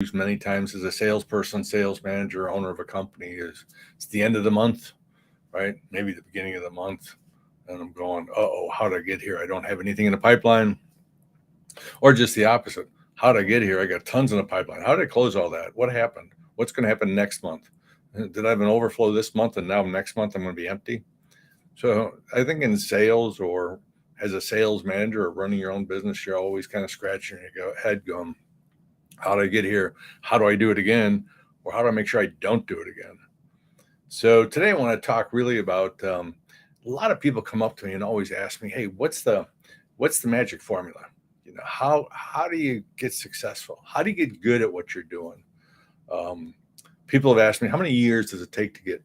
used many times as a salesperson, sales manager, owner of a company is it's the end of the month, right? Maybe the beginning of the month. And I'm going, oh, how did I get here? I don't have anything in the pipeline. Or just the opposite. How did I get here? I got tons in the pipeline. How did I close all that? What happened? What's going to happen next month? Did I have an overflow this month and now next month I'm going to be empty? So I think in sales or as a sales manager or running your own business, you're always kind of scratching your head going, how do I get here? How do I do it again? Or how do I make sure I don't do it again? So today I want to talk really about a lot of people come up to me and always ask me, hey, what's the magic formula? How do you get successful? How do you get good at what you're doing? Um, People have asked me, how many years does it take to get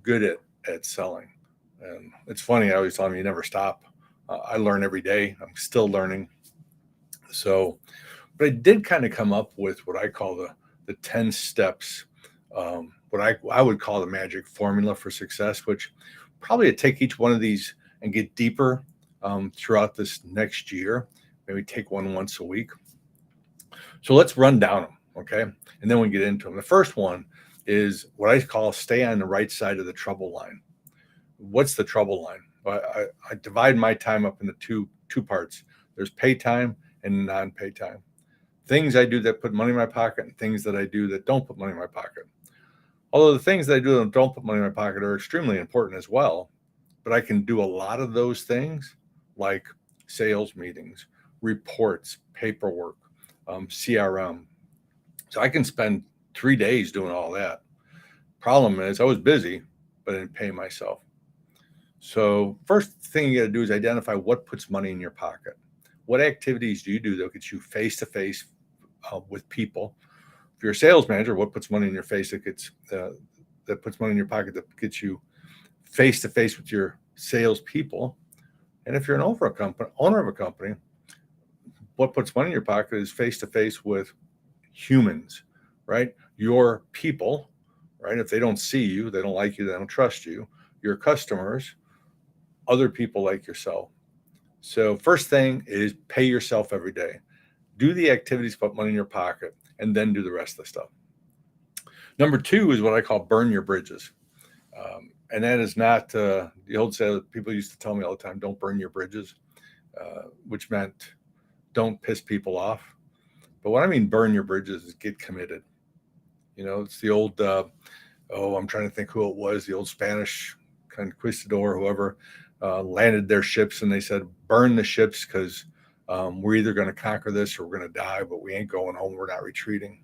good at selling? And it's funny, I always tell them you never stop. I learn every day. I'm still learning. So, but I did kind of come up with what I call the 10 steps, what I would call the magic formula for success, which probably to take each one of these and get deeper throughout this next year. Maybe take one once a week. So let's run down them, okay? And then we get into them. The first one is what I call stay on the right side of the trouble line. What's the trouble line? I divide my time up into two parts. There's pay time and non-pay time. Things I do that put money in my pocket and things that I do that don't put money in my pocket. Although the things that I do that don't put money in my pocket are extremely important as well, but I can do a lot of those things like sales meetings, reports, paperwork, CRM. So I can spend 3 days doing all that. Problem is, I was busy, but I didn't pay myself. So first thing you got to do is identify what puts money in your pocket. What activities do you do that gets you face to face with people? If you're a sales manager, what puts money in your face that puts money in your pocket that gets you face to face with your sales people? And if you're an owner of a company, what puts money in your pocket is face to face with humans, right? Your people, right? If they don't see you, they don't like you, they don't trust you, your customers, other people like yourself. So first thing is pay yourself every day. Do the activities, put money in your pocket, and then do the rest of the stuff. Number two is what I call burn your bridges. And that is not the old say that people used to tell me all the time, don't burn your bridges, which meant don't piss people off. But what I mean burn your bridges is get committed. It's the old, I'm trying to think who it was, the old Spanish conquistador, whoever landed their ships and they said, burn the ships because we're either going to conquer this or we're going to die, but we ain't going home. We're not retreating.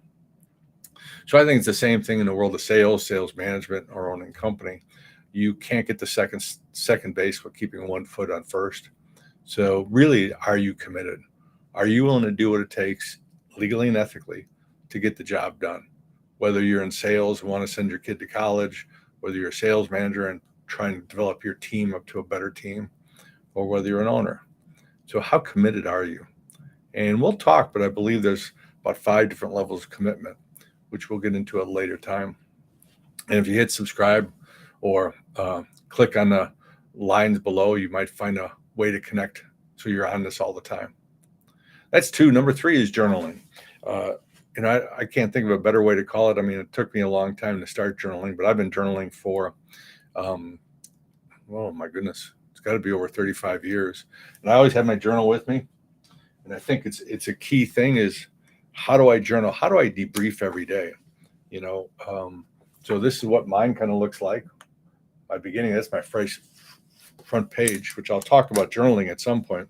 So I think it's the same thing in the world of sales management, or owning a company. You can't get the second base with keeping one foot on first. So really, are you committed? Are you willing to do what it takes legally and ethically to get the job done? Whether you're in sales and want to send your kid to college, whether you're a sales manager and trying to develop your team up to a better team, or whether you're an owner. So how committed are you? And we'll talk, but I believe there's about 5 different levels of commitment, which we'll get into at a later time. And if you hit subscribe or click on the lines below, you might find a way to connect so you're on this all the time. That's 2. Number 3 is journaling. I can't think of a better way to call it. I mean, it took me a long time to start journaling, but I've been journaling for, oh my goodness, it's got to be over 35 years. And I always have my journal with me. And I think it's a key thing is, how do I journal? How do I debrief every day? So this is what mine kind of looks like. My beginning, that's my fresh front page, which I'll talk about journaling at some point.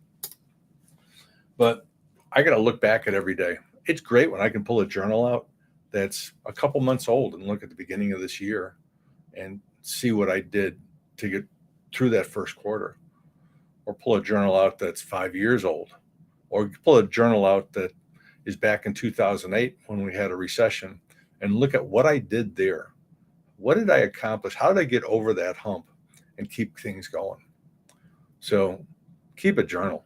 But I got to look back at every day. It's great when I can pull a journal out that's a couple months old and look at the beginning of this year and see what I did to get through that first quarter, or pull a journal out that's 5 years old, or pull a journal out that is back in 2008 when we had a recession and look at what I did there. What did I accomplish? How did I get over that hump and keep things going? So keep a journal.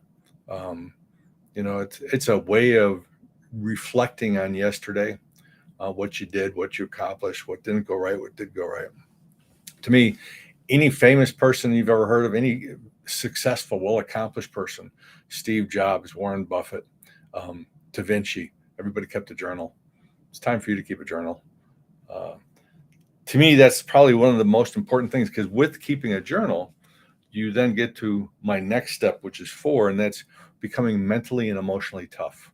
It's a way of reflecting on yesterday, what you did, what you accomplished, what didn't go right, what did go right. To me, any famous person you've ever heard of, any successful, well-accomplished person, Steve Jobs, Warren Buffett, Da Vinci, everybody kept a journal. it's time for you to keep a journal. Uh, to me, that's probably one of the most important things, because with keeping a journal, you then get to my next step, which is 4, and that's becoming mentally and emotionally tough.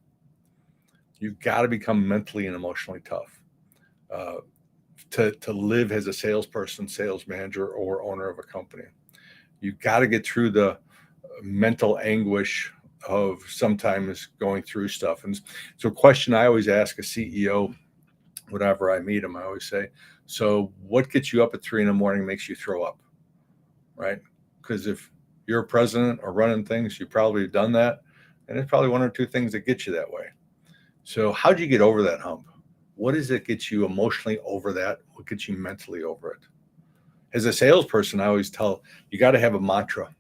You've got to become mentally and emotionally tough uh, to live as a salesperson, sales manager, or owner of a company. You've got to get through the mental anguish of sometimes going through stuff. And so a question I always ask a CEO whenever I meet them, I always say, so what gets you up at 3 a.m, makes you throw up, right? Because if you're a president or running things, you probably have done that. And there's probably 1 or 2 things that get you that way. So how'd you get over that hump? What is it gets you emotionally over that? What gets you mentally over it? As a salesperson, I always tell you got to have a mantra.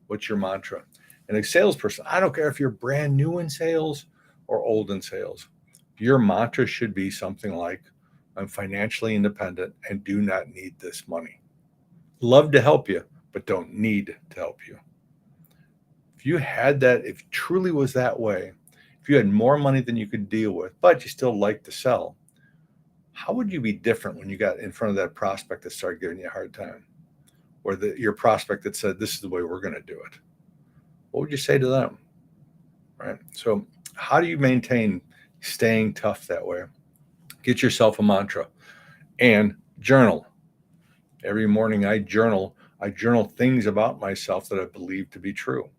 What's your mantra? And a salesperson, I don't care if you're brand new in sales or old in sales, your mantra should be something like, I'm financially independent and do not need this money. Love to help you, but don't need to help you. If you had that, if it truly was that way, if you had more money than you could deal with, but you still like to sell, how would you be different when you got in front of that prospect that started giving you a hard time? Or your prospect that said, this is the way we're going to do it? What would you say to them? Right? So how do you maintain staying tough that way? Get yourself a mantra and journal. Every morning I journal things about myself that I believe to be true.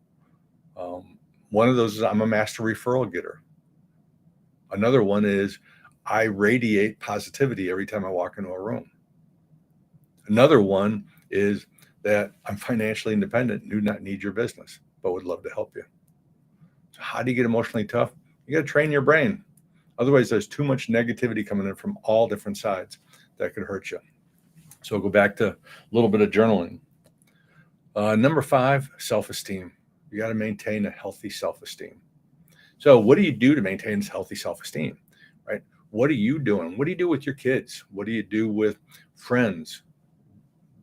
One of those is I'm a master referral getter. Another one is I radiate positivity every time I walk into a room. Another one is that I'm financially independent, do not need your business, but would love to help you. So how do you get emotionally tough? You got to train your brain. Otherwise, there's too much negativity coming in from all different sides that could hurt you. So go back to a little bit of journaling. Number 5, self-esteem. You got to maintain a healthy self-esteem. So what do you do to maintain healthy self-esteem, right? What are you doing? What do you do with your kids? What do you do with friends?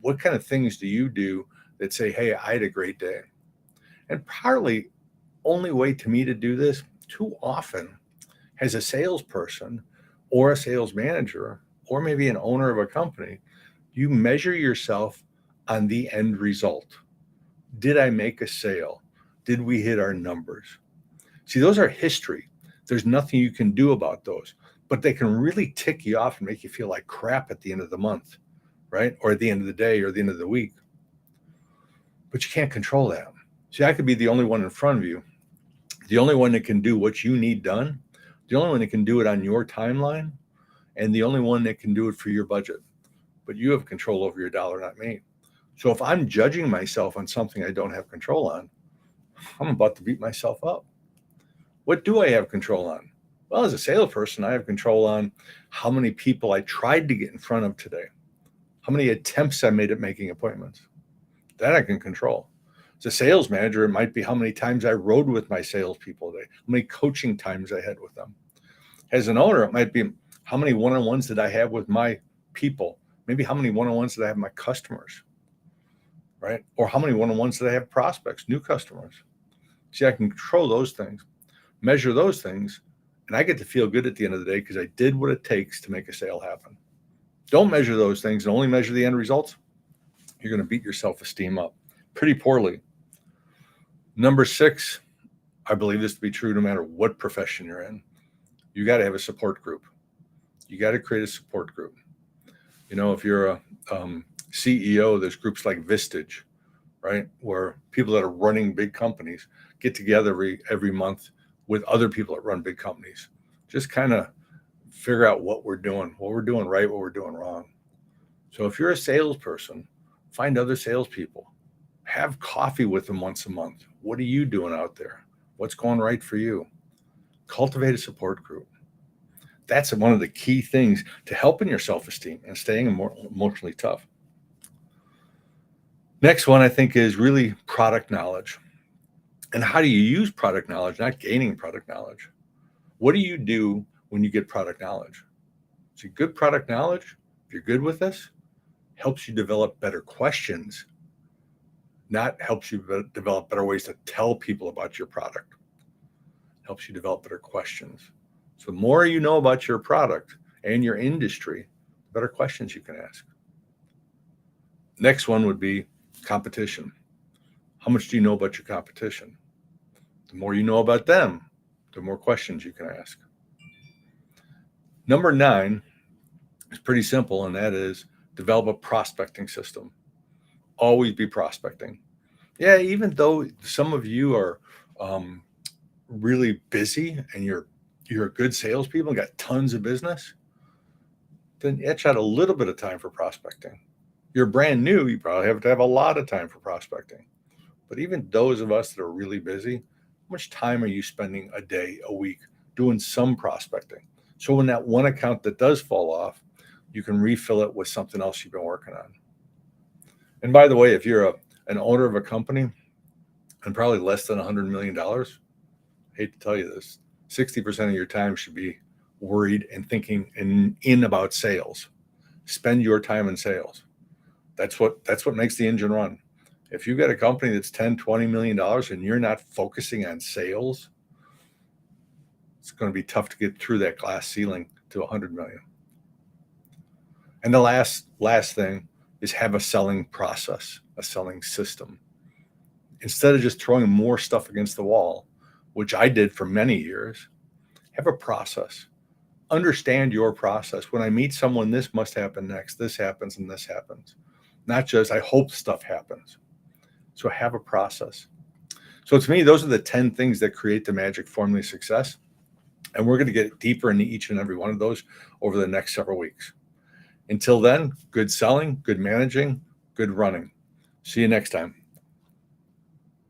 What kind of things do you do that say, hey, I had a great day? And partly only way to me to do this, too often as a salesperson or a sales manager, or maybe an owner of a company, you measure yourself on the end result. Did I make a sale? Did we hit our numbers? See, those are history. There's nothing you can do about those, but they can really tick you off and make you feel like crap at the end of the month, right? Or at the end of the day or the end of the week. But you can't control that. See, I could be the only one in front of you, the only one that can do what you need done, the only one that can do it on your timeline, and the only one that can do it for your budget. But you have control over your dollar, not me. So if I'm judging myself on something I don't have control on, I'm about to beat myself up. What do I have control on? Well, as a salesperson, I have control on how many people I tried to get in front of today, how many attempts I made at making appointments. That I can control. As a sales manager, it might be how many times I rode with my salespeople today, how many coaching times I had with them. As an owner, it might be how many one-on-ones did I have with my people, maybe how many one-on-ones did I have with my customers, right? Or how many one-on-ones did I have prospects, new customers. See, I can control those things, measure those things, and I get to feel good at the end of the day because I did what it takes to make a sale happen. Don't measure those things and only measure the end results. You're going to beat your self-esteem up pretty poorly. Number 6, I believe this to be true no matter what profession you're in. You got to have a support group. You got to create a support group. You know, if you're a CEO, there's groups like Vistage, right? Where people that are running big companies get together every month with other people that run big companies. Just kind of figure out what we're doing right, what we're doing wrong. So if you're a salesperson, find other salespeople. Have coffee with them once a month. What are you doing out there? What's going right for you? Cultivate a support group. That's one of the key things to helping your self-esteem and staying emotionally tough. Next one, I think, is really product knowledge. And how do you use product knowledge, not gaining product knowledge? What do you do when you get product knowledge? See, good product knowledge, if you're good with this, helps you develop better questions, not helps you develop better ways to tell people about your product. Helps you develop better questions. So the more you know about your product, and your industry, the better questions you can ask. Next one would be competition. How much do you know about your competition? The more you know about them, the more questions you can ask. Number 9 is pretty simple, and that is develop a prospecting system. Always be prospecting. Yeah, even though some of you are really busy and you're good salespeople and got tons of business, then etch out a little bit of time for prospecting. You're brand new, you probably have to have a lot of time for prospecting. But even those of us that are really busy, how much time are you spending a day, a week, doing some prospecting? So when that one account that does fall off, you can refill it with something else you've been working on. And by the way, if you're an owner of a company and probably less than $100 million, I hate to tell you this, 60% of your time should be worried and thinking in about sales. Spend your time in sales. That's what makes the engine run. If you've got a company that's $10, $20 million and you're not focusing on sales, it's going to be tough to get through that glass ceiling to 100 million. And the last thing is have a selling process, a selling system. Instead of just throwing more stuff against the wall, which I did for many years, have a process. Understand your process. When I meet someone, this must happen next. This happens and this happens. Not just, I hope stuff happens. So have a process. So to me, those are the 10 things that create the magic formula of success. And we're going to get deeper into each and every one of those over the next several weeks. Until then, good selling, good managing, good running. See you next time.